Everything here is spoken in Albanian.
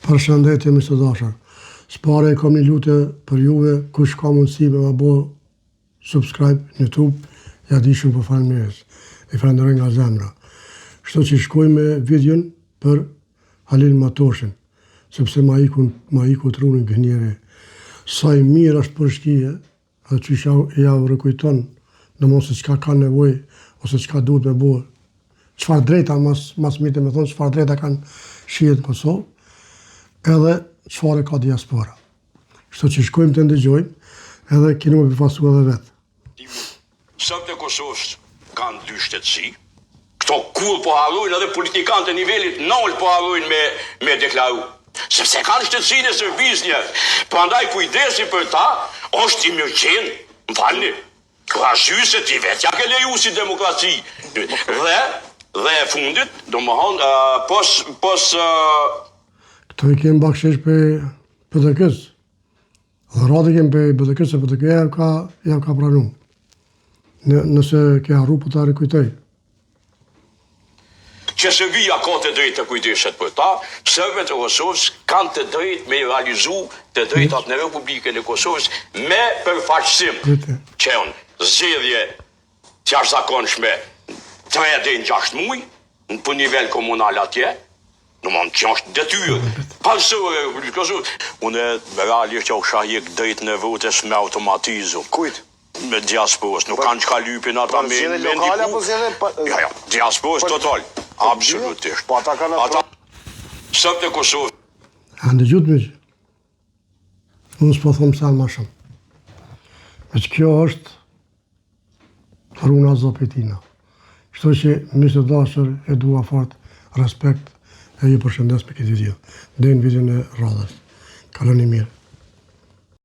Përshëndetje mi së dashur. Spare kam një lutje për juve, kush ka mundësi me ma bo subscribe në YouTube, ja di shumë për faleminderes. E falenderoj nga zemra. Kështu që shkoj me videon për Halil Matoshin, sepse ma iku trunin gënjere. Sa i mirë është për shkije, dhe që ja u rëkujton, në mos se qka ka nevoj, ose qka duhet me bo, qfar drejta, mas mirë me thonë, qfar drejta kanë shijet në Kosovë, edhe qfar e ka diaspora. Kështu që shkojmë të ndëgjojmë, edhe kinu me përfasu edhe vetë. Sot e Kosovës kanë dy shtetësi, këto kull po harrojnë edhe politikanë të nivelit nol po harrojnë me deklaru. Sepse kanë shtetësinë e Serbisë, prandaj kujdesi për ta është i mirë qenë, më falni, krahasy ti vetë, ja ke leju si demokraci. Dhe e fundit, do më honë, pos Këto i kemë bakshesh për PDK-s. Dhe rati kemë për PDK-s, se PDK-ja ja ka pranu. Nëse ke harru për ta rikujtoj. Që Serbia ka të drejtë të kujdeset për ta, serbet e Kosovës kanë të drejtë me realizu të drejtat në Republikën e Kosovës me përfaqësim që janë zgjedhje të jashtëzakonshme 3 deri në 6 muaj në nivel komunal atje. Në mund që është detyrë, pasore e Republikë Kosovës. Unë realisht që u shahjek drejt në votës me automatizu. Kujt? Me diasporës, nuk kanë qka lypin ata me lokale apo zgjedhje? Ja, diasporës total, absolutisht. Po ata kanë ata sot e Kosovës. A ndëgjut me që? Unë s'po thëmë sa ma shumë. Me që kjo është runa zopitina. Kështu që misë të dashër e dua fort respekt e ju përshëndes për këtë video. Dhe në video në radhës. Kaloni mirë.